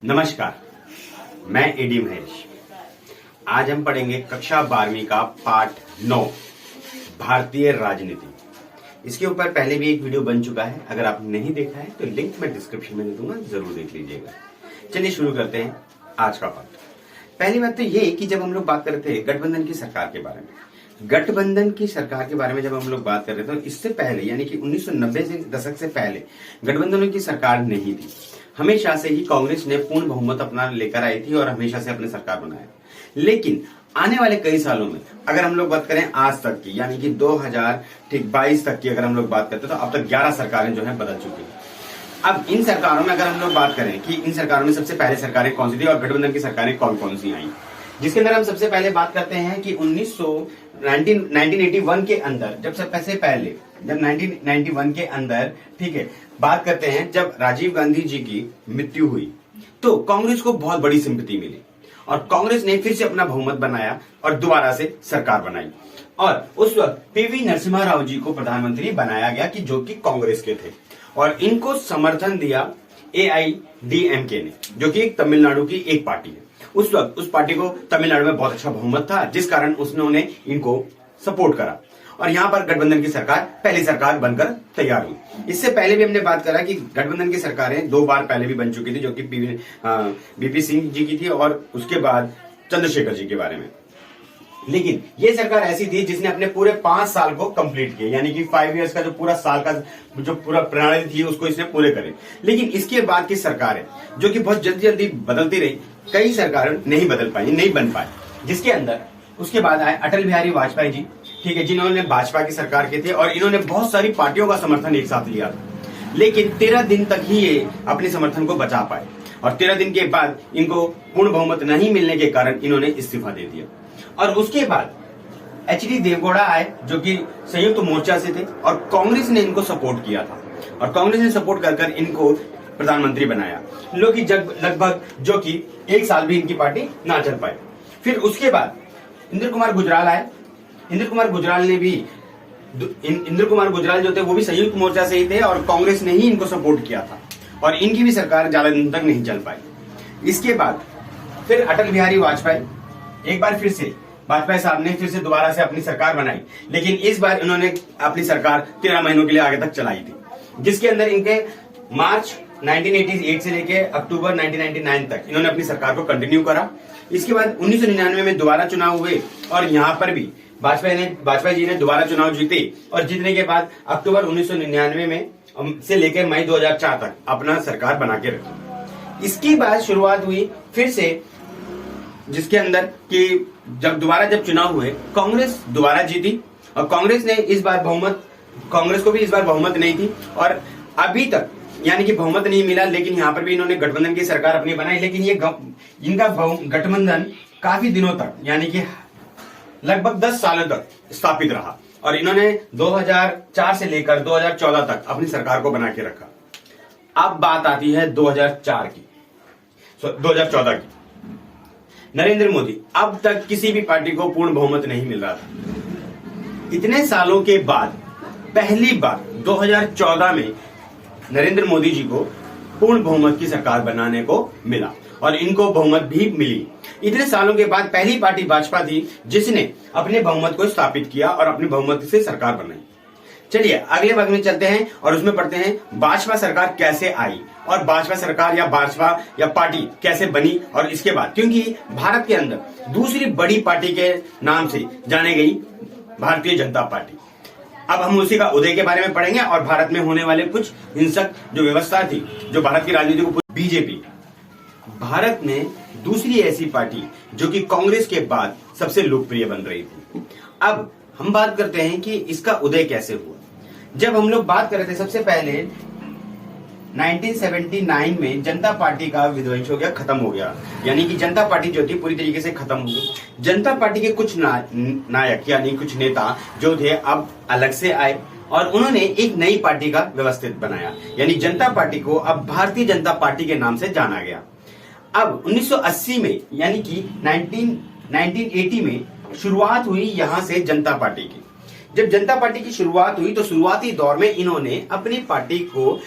नमस्कार, मैं एडी महेश। आज हम पढ़ेंगे कक्षा 12वीं का पाठ 9 भारतीय राजनीति। इसके ऊपर पहले भी एक वीडियो बन चुका है, अगर आपने नहीं देखा है तो लिंक मैं डिस्क्रिप्शन में दे दूंगा, जरूर देख लीजिएगा। चलिए शुरू करते हैं आज का पाठ। पहली बात तो ये कि जब हम लोग बात कर रहे थे गठबंधन की सरकार के बारे में, गठबंधन की सरकार के बारे में जब हम लोग बात कर रहे थे तो इससे पहले यानी कि 1990 से दशक से पहले गठबंधनों की सरकार नहीं थी। हमेशा से ही कांग्रेस ने पूर्ण बहुमत अपना लेकर आई थी और हमेशा से अपने सरकार बनाया। लेकिन आने वाले कई सालों में अगर हम लोग बात करें आज तक की यानी कि 2022 तक की अगर हम लोग बात करते हैं तो अब तक 11 सरकारें जो है बदल चुकी हैं। अब इन सरकारों में अगर हम लोग बात करें कि इन सरकारों में सबसे पहले सरकारें कौन सी थी और गठबंधन की सरकारें कौन कौन सी आई, जिसके अंदर हम सबसे पहले बात करते हैं कि 1981 के अंदर जब 1991 के अंदर, ठीक है, बात करते हैं जब राजीव गांधी जी की मृत्यु हुई तो कांग्रेस को बहुत बड़ी सिंपैथी मिली और कांग्रेस ने फिर से अपना बहुमत बनाया और दोबारा से सरकार बनाई। और उस वक्त पीवी नरसिम्हा राव जी को प्रधानमंत्री बनाया गया कि जो कि कांग्रेस के थे और इनको समर्थन दिया एआईडीएमके ने, जो कि तमिलनाडु की एक पार्टी है। उस वक्त उस पार्टी को तमिलनाडु में बहुत अच्छा बहुमत था, जिस कारण उसने इनको सपोर्ट करा और यहां पर गठबंधन की सरकार पहली सरकार बनकर तैयार हुई। इससे पहले भी हमने बात करा कि गठबंधन की सरकारें 2 बार पहले भी बन चुकी थी, जो कि बीपी सिंह जी की थी और उसके बाद चंद्रशेखर जी के बारे में। लेकिन ये सरकार ऐसी थी जिसने अपने पूरे 5 साल को कंप्लीट किया, यानी कि 5 इयर्स का जो पूरा साल का जो पूरा प्रणाली थी उसको इसने पूरे करे। लेकिन इसके बाद की सरकारें जो कि बहुत जल्दी जल्दी बदलती रही, कई सरकारें नहीं बदल पाई, नहीं बन पाई, जिसके अंदर उसके बाद आए अटल बिहारी वाजपेयी जी, ठीक है, जिन्होंने भाजपा की सरकार की थी और इन्होंने बहुत सारी पार्टियों का समर्थन एक साथ लिया था। लेकिन 13 दिन तक ही ये अपने समर्थन को बचा पाए और 13 दिन के बाद इनको पूर्ण बहुमत नहीं मिलने के कारण इन्होंने इस्तीफा दे दिया। और उसके बाद एचडी देवगौड़ा आए जो कि संयुक्त मोर्चा से थे और कांग्रेस ने इनको सपोर्ट किया था और कांग्रेस ने सपोर्ट कर इनको प्रधानमंत्री बनाया, लोग लगभग जो कि 1 साल भी इनकी पार्टी ना चल पाए। फिर उसके बाद इंद्र कुमार गुजराल आए। इंद्र कुमार गुजराल जो थे वो भी संयुक्त मोर्चा से ही थे और कांग्रेस ने ही इनको सपोर्ट किया था और इनकी भी सरकार ज्यादा दिन तक नहीं चल पाई। इसके बाद फिर अटल बिहारी वाजपेयी, एक बार फिर से वाजपेयी साहब ने फिर से दोबारा से अपनी सरकार बनाई, लेकिन इस बार इन्होंने अपनी सरकार 13 महीनों के लिए आगे तक चलाई थी, जिसके अंदर इनके मार्च 1988 से लेकर अक्टूबर 1999 तक इन्होंने अपनी सरकार को कंटिन्यू करा। इसके बाद 1999 में दोबारा चुनाव हुए और यहां पर भी वाजपेयी जी ने दोबारा चुनाव जीते और जीतने के बाद अक्टूबर 1999 में से लेकर मई 2004 तक अपना सरकार बना के रखी। इसके बाद शुरुआत हुई फिर से, जिसके अंदर कि जब चुनाव हुए कांग्रेस दोबारा जीती और कांग्रेस को भी इस बार बहुमत नहीं थी और अभी तक यानी कि बहुमत नहीं मिला। लेकिन यहाँ पर भी इन्होंने गठबंधन की सरकार अपनी बनाई, लेकिन ये इनका गठबंधन काफी दिनों तक यानी कि लगभग 10 सालों तक स्थापित रहा और इन्होंने 2004 से लेकर 2014 तक अपनी सरकार को बना के रखा। अब बात आती है 2014 की। नरेंद्र मोदी, अब तक किसी भी पार्टी को पूर्ण बहुमत नहीं मिल रहा था। इतने सालों के बाद पहली बार 2014 में नरेंद्र मोदी जी को पूर्ण बहुमत की सरकार बनाने को मिला और इनको बहुमत भी मिली। इतने सालों के बाद पहली पार्टी भाजपा थी जिसने अपने बहुमत को स्थापित किया और अपनी बहुमत से सरकार बनाई। चलिए अगले भाग में चलते हैं और उसमें पढ़ते हैं भाजपा सरकार कैसे आई और भाजपा सरकार या भाजपा या पार्टी कैसे बनी। और इसके बाद क्योंकि भारत के अंदर दूसरी बड़ी पार्टी के नाम से जानी गई भारतीय जनता पार्टी, अब हम उसी का उदय के बारे में पढ़ेंगे और भारत में होने वाले कुछ हिंसक जो व्यवस्था थी जो भारत की राजनीति को। बीजेपी भारत में दूसरी ऐसी पार्टी जो कि कांग्रेस के बाद सबसे लोकप्रिय बन रही थी। अब हम बात करते हैं कि इसका उदय कैसे हुआ। जब हम लोग बात कर रहे थे सबसे पहले 1979 में जनता पार्टी का विध्वंस हो गया, खत्म हो गया, यानी कि जनता पार्टी जो थी पूरी तरीके से खत्म हो गई। जनता पार्टी के कुछ नायक यानी कुछ नेता जो थे अब अलग से आए और उन्होंने एक नई पार्टी का व्यवस्थित बनाया, यानी जनता पार्टी को अब भारतीय जनता पार्टी के नाम से जाना गया। अब 1980 में यानी कि 1980 में शुरुआत हुई यहां से जनता पार्टी की। जब जनता पार्टी की शुरुआत हुई तो शुरुआती दौर में इन्होंने अपनी पार्टी को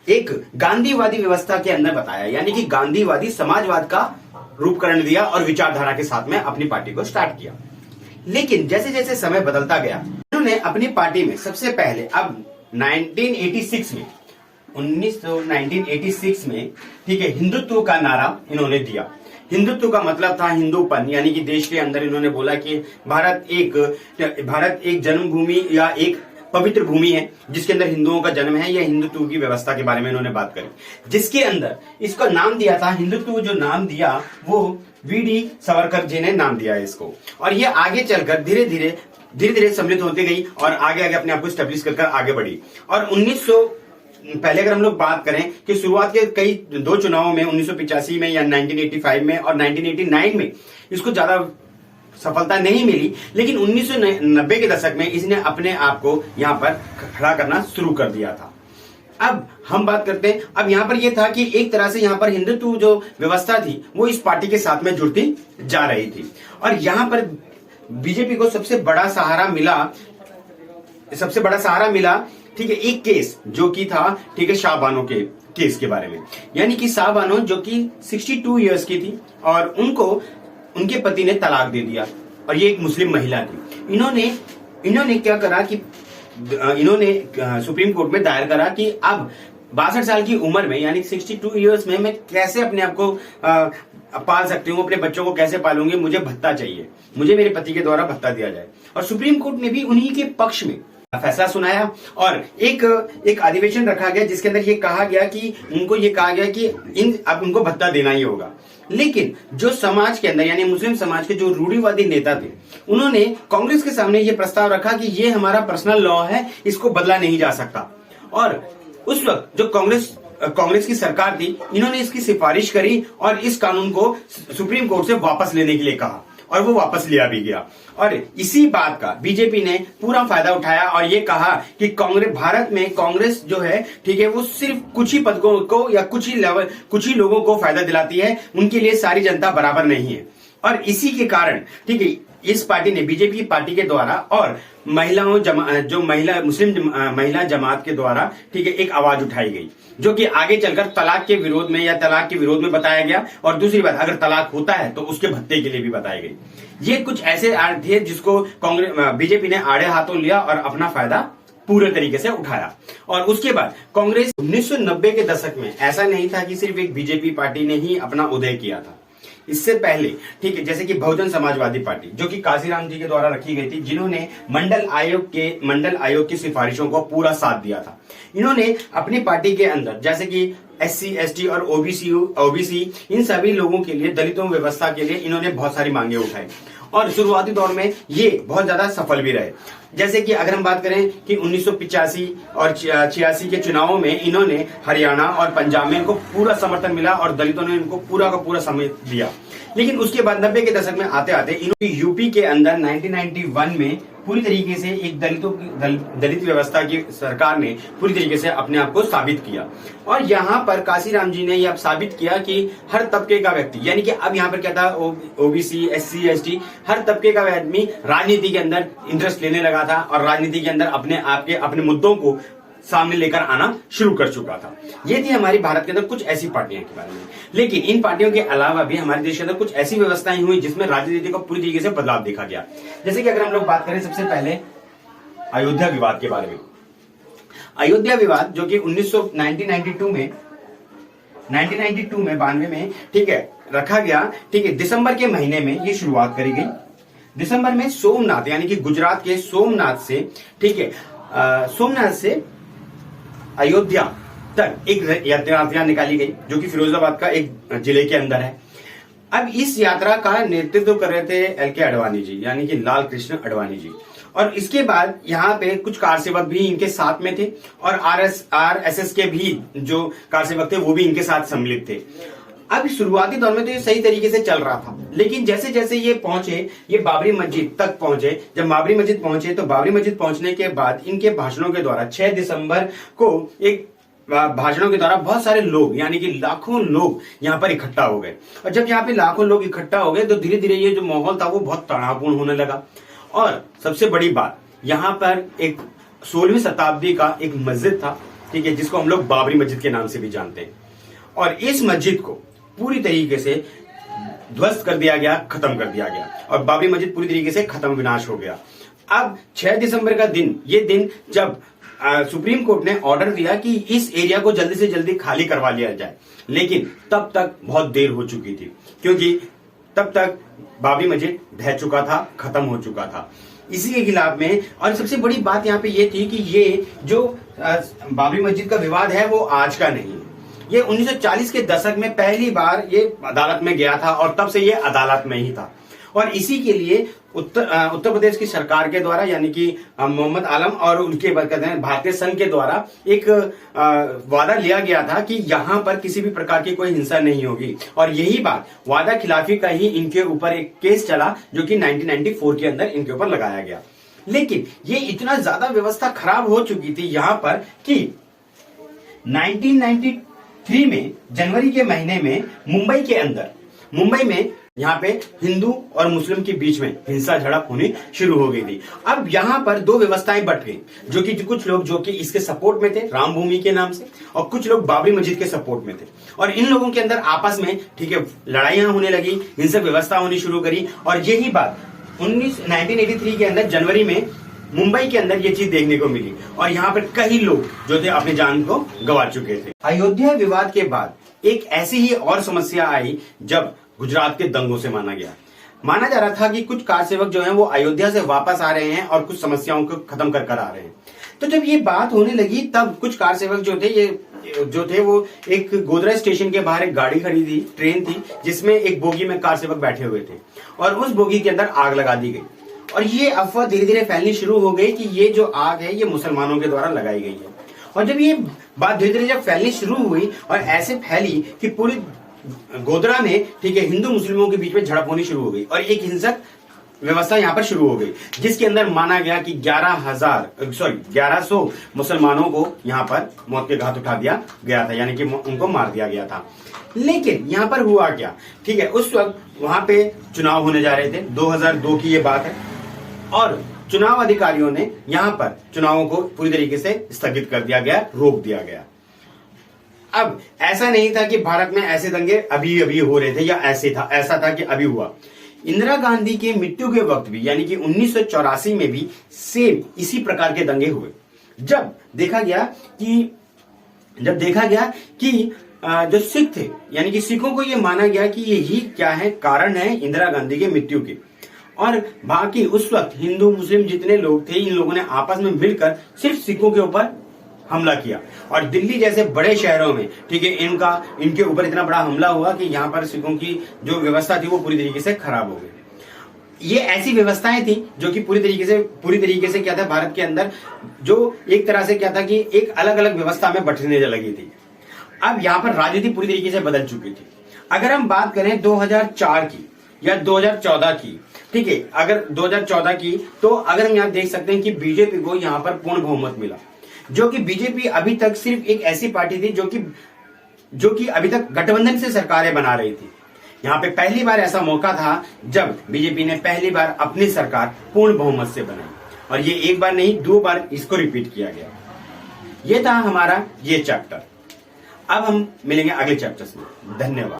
एक गांधीवादी व्यवस्था के अंदर बताया, यानी कि गांधीवादी समाजवाद का रूपकरण दिया और विचारधारा के साथ में अपनी पार्टी को स्टार्ट किया। लेकिन जैसे जैसे समय बदलता गया, इन्होंने अपनी पार्टी में सबसे पहले अब 1986 में ठीक है, हिंदुत्व का नारा इन्होंने दिया। हिंदुत्व का मतलब था हिंदूपन, यानी कि देश के अंदर इन्होंने बोला कि भारत एक जन्मभूमि या एक पवित्र भूमि है जिसके अंदर हिंदुओं का जन्म है। यह हिंदुत्व की व्यवस्था के बारे में इन्होंने बात करी, जिसके अंदर इसका नाम दिया था हिंदुत्व। जो नाम दिया वो वीडी सावरकर जी ने नाम दिया है इसको, और ये आगे चलकर धीरे धीरे सम्मिलित होती गई और आगे अपने आप को स्टेब्लिश कर आगे बढ़ी। और 1900 पहले अगर हम लोग बात करें कि शुरुआत के कई दो चुनावों में 1985 में या 1985 में और 1989 में इसको ज्यादा सफलता नहीं मिली, लेकिन 1990 के दशक में इसने अपने आप को यहां पर खड़ा करना शुरू कर दिया था। अब हम बात करते हैं, अब यहां पर यह था कि एक तरह से यहां पर हिंदुत्व जो व्यवस्था थी वो इस पार्टी के साथ में जुड़ती जा रही थी, और यहां पर बीजेपी को सबसे बड़ा सहारा मिला ठीक है, एक केस जो कि था ठीक है शाहबानो के केस के बारे में। यानी कि शाहबानो जो कि 62 इयर्स की थी और उनके पति ने तलाक दे दिया, और ये एक मुस्लिम महिला थी। इन्होंने क्या करा कि इन्होंने सुप्रीम कोर्ट में दायर करा कि अब 62 साल की उम्र में, यानी 62 इयर्स में मैं कैसे अपने आप को पाल सकती हूँ, अपने बच्चों को कैसे पालूंगी, मुझे भत्ता चाहिए, मुझे मेरे पति के द्वारा भत्ता दिया जाए। और सुप्रीम कोर्ट ने भी उन्हीं के पक्ष में फैसला सुनाया और एक अधिवेशन रखा गया जिसके अंदर ये कहा गया कि अब उनको भत्ता देना ही होगा। लेकिन जो समाज के अंदर यानी मुस्लिम समाज के जो रूढ़िवादी नेता थे, उन्होंने कांग्रेस के सामने ये प्रस्ताव रखा कि ये हमारा पर्सनल लॉ है, इसको बदला नहीं जा सकता। और उस वक्त जो कांग्रेस की सरकार थी, इन्होंने इसकी सिफारिश करी और इस कानून को सुप्रीम कोर्ट से वापस लेने के लिए कहा, और वो वापस लिया भी गया। और इसी बात का बीजेपी ने पूरा फायदा उठाया और ये कहा कि भारत में कांग्रेस जो है ठीक है, वो सिर्फ कुछ ही पदों को या कुछ ही लोगों को फायदा दिलाती है, उनके लिए सारी जनता बराबर नहीं है। और इसी के कारण ठीक है, इस पार्टी ने, बीजेपी पार्टी के द्वारा और मुस्लिम महिला जमात के द्वारा ठीक है एक आवाज उठाई गई, जो कि आगे चलकर तलाक के विरोध में बताया गया। और दूसरी बात, अगर तलाक होता है तो उसके भत्ते के लिए भी बताई गई। ये कुछ ऐसे थे जिसको बीजेपी ने आड़े हाथों लिया और अपना फायदा पूरे तरीके से उठाया। और उसके बाद कांग्रेस 1990 के दशक में ऐसा नहीं था कि सिर्फ एक बीजेपी पार्टी ने ही अपना उदय किया था। इससे पहले ठीक है, जैसे कि बहुजन समाजवादी पार्टी जो कि काशीराम जी के द्वारा रखी गई थी, जिन्होंने मंडल आयोग की सिफारिशों को पूरा साथ दिया था। इन्होंने अपनी पार्टी के अंदर जैसे कि SC, ST और OBC इन सभी लोगों के लिए, दलितों व्यवस्था के लिए इन्होंने बहुत सारी मांगे उठाई और शुरुआती दौर में ये बहुत ज्यादा सफल भी रहे। जैसे कि अगर हम बात करें कि 1985 और 86 के चुनावों में इन्होंने हरियाणा और पंजाब में इनको पूरा समर्थन मिला और दलितों ने इनको पूरा का पूरा समय दिया। लेकिन उसके बाद 90 के दशक में आते आते इन्होंने यूपी के अंदर 1991 में पूरी तरीके से एक दलित व्यवस्था की सरकार ने पूरी तरीके से अपने आप को साबित किया। और यहाँ पर काशीराम जी ने यह साबित किया कि हर तबके का व्यक्ति, यानी कि अब यहाँ पर क्या था, OBC, SC, ST हर तबके का आदमी राजनीति के अंदर इंटरेस्ट लेने लगा था और राजनीति के अंदर अपने मुद्दों को सामने लेकर आना शुरू कर चुका था। ये थी हमारी भारत के अंदर कुछ ऐसी पार्टियां के बारे में। लेकिन इन पार्टियों के अलावा भी हमारे देश के अंदर कुछ ऐसी व्यवस्थाएं हुई जिसमें राजनीति का पूरी तरीके से बदलाव देखा गया। जैसे कि अगर हम लोग बात करें सबसे पहले अयोध्या विवाद के बारे में। अयोध्या विवाद जो कि 1992 में 92 में ठीक है रखा गया। ठीक है, दिसंबर के महीने में ये शुरुआत करी गई। दिसंबर में सोमनाथ यानी कि गुजरात के सोमनाथ से ठीक है सोमनाथ से अयोध्या तक एक यात्रा निकाली गई जो कि फिरोजाबाद का एक जिले के अंदर है। अब इस यात्रा का नेतृत्व कर रहे थे LK आडवाणी जी, यानी कि लाल कृष्ण आडवाणी जी। और इसके बाद यहाँ पे कुछ कारसेवक भी इनके साथ में थे और RSS के भी जो कारसेवक थे वो भी इनके साथ सम्मिलित थे। अब शुरुआती दौर में तो ये सही तरीके से चल रहा था, लेकिन जैसे जैसे ये बाबरी मस्जिद तक पहुंचे। जब बाबरी मस्जिद पहुंचे तो बाबरी मस्जिद पहुंचने के बाद इनके भाषणों के द्वारा 6 दिसंबर को एक भाषणों के द्वारा बहुत सारे लोग यानी कि लाखों लोग यहाँ पर इकट्ठा हो गए। और जब यहाँ पे लाखों लोग इकट्ठा हो गए तो धीरे धीरे ये जो माहौल था वो बहुत तनावपूर्ण होने लगा। और सबसे बड़ी बात, यहाँ पर एक 16वीं शताब्दी का एक मस्जिद था ठीक है, जिसको हम लोग बाबरी मस्जिद के नाम से भी जानते हैं। और इस मस्जिद को पूरी तरीके से ध्वस्त कर दिया गया, खत्म कर दिया गया और बाबरी मस्जिद पूरी तरीके से खत्म, विनाश हो गया। अब 6 दिसंबर का दिन, ये दिन जब सुप्रीम कोर्ट ने ऑर्डर दिया कि इस एरिया को जल्दी से जल्दी खाली करवा लिया जाए, लेकिन तब तक बहुत देर हो चुकी थी, क्योंकि तब तक बाबरी मस्जिद ढह चुका था, खत्म हो चुका था। इसी के खिलाफ में, और सबसे बड़ी बात यहाँ पे ये थी कि ये जो बाबरी मस्जिद का विवाद है वो आज का नहीं है, ये 1940 के दशक में पहली बार ये अदालत में गया था और तब से ये अदालत में ही था। और इसी के लिए उत्तर प्रदेश की सरकार के द्वारा, यानी कि मोहम्मद आलम और उनके भारतीय संघ के द्वारा एक वादा लिया गया था कि यहां पर किसी भी प्रकार की कोई हिंसा नहीं होगी। और यही बात, वादा खिलाफी का ही इनके ऊपर एक केस चला जो कि 1994 के अंदर इनके ऊपर लगाया गया। लेकिन ये इतना ज्यादा व्यवस्था खराब हो चुकी थी यहां पर कि 1993 में जनवरी के महीने में मुंबई में यहाँ पे हिंदू और मुस्लिम के बीच में हिंसा झड़प होनी शुरू हो गई थी। अब यहाँ पर दो व्यवस्थाएं बट गई, जो कि कुछ लोग जो कि इसके सपोर्ट में थे राम भूमि के नाम से, और कुछ लोग बाबरी मस्जिद के सपोर्ट में थे। और इन लोगों के अंदर आपस में, ठीक है, लड़ाइयां होने लगी, हिंसक व्यवस्था होनी शुरू करी। और यही बात 1983 के अंदर जनवरी में मुंबई के अंदर ये चीज देखने को मिली और यहाँ पर कई लोग जो थे अपनी जान को गंवा चुके थे। अयोध्या विवाद के बाद एक ऐसी ही और समस्या आई जब गुजरात के दंगों से माना जा रहा था कि कुछ कार सेवक जो हैं वो अयोध्या से वापस आ रहे हैं और कुछ समस्याओं को खत्म कर आ रहे हैं। तो जब ये बात होने लगी तब कुछ कार सेवक जो थे वो एक गोधरा स्टेशन के बाहर एक गाड़ी खड़ी थी, ट्रेन थी, जिसमें एक बोगी में कार सेवक बैठे हुए थे और उस बोगी के अंदर आग लगा दी गई। और ये अफवाह धीरे धीरे फैलनी शुरू हो गई कि ये जो आग है ये मुसलमानों के द्वारा लगाई गई है। और जब ये बात धीरे धीरे जब फैलनी शुरू हुई और ऐसे फैली कि पूरी गोधरा में, ठीक है, हिंदू मुस्लिमों के बीच में झड़प होनी शुरू हो गई और एक हिंसक व्यवस्था यहाँ पर शुरू हो गई, जिसके अंदर माना गया कि 1100 मुसलमानों को यहाँ पर मौत के घाट उठा दिया गया था, यानी कि उनको मार दिया गया था। लेकिन यहाँ पर हुआ क्या, ठीक है, उस वक्त वहां पे चुनाव होने जा रहे थे, 2002 की ये बात है, और चुनाव अधिकारियों ने यहाँ पर चुनावों को पूरी तरीके से स्थगित कर दिया गया, रोक दिया गया। अब ऐसा नहीं था कि भारत में ऐसे दंगे अभी अभी हो रहे थे या ऐसा था कि अभी हुआ। इंदिरा गांधी के मृत्यु के वक्त भी, यानी कि 1984 में भी सेम इसी प्रकार के दंगे हुए। जब देखा गया कि जो सिख थे, यानी कि सिखों को यह माना गया कि यही क्या है, कारण है इंदिरा गांधी के मृत्यु के। और बाकी उस वक्त हिंदू मुस्लिम जितने लोग थे, इन लोगों ने आपस में मिलकर सिर्फ सिखों के ऊपर हमला किया। और दिल्ली जैसे बड़े शहरों में, ठीक है, इनके ऊपर इतना बड़ा हमला हुआ कि यहाँ पर सिखों की जो व्यवस्था थी वो पूरी तरीके से खराब हो गई। ये ऐसी व्यवस्थाएं थी जो कि पूरी तरीके से क्या था, भारत के अंदर जो एक तरह से क्या था कि एक अलग अलग व्यवस्था में बंटने लगी थी। अब यहाँ पर राजनीति पूरी तरीके से बदल चुकी थी। अगर हम बात करें 2004 की या 2014 की, ठीक है, अगर 2014 की, तो अगर हम यहाँ देख सकते हैं कि बीजेपी को यहाँ पर पूर्ण बहुमत मिला, जो कि बीजेपी अभी तक सिर्फ एक ऐसी पार्टी थी जो कि अभी तक गठबंधन से सरकारें बना रही थी। यहाँ पे पहली बार ऐसा मौका था जब बीजेपी ने पहली बार अपनी सरकार पूर्ण बहुमत से बनाई, और ये एक बार नहीं 2 बार इसको रिपीट किया गया। ये था हमारा ये चैप्टर। अब हम मिलेंगे अगले चैप्टर्स में। धन्यवाद।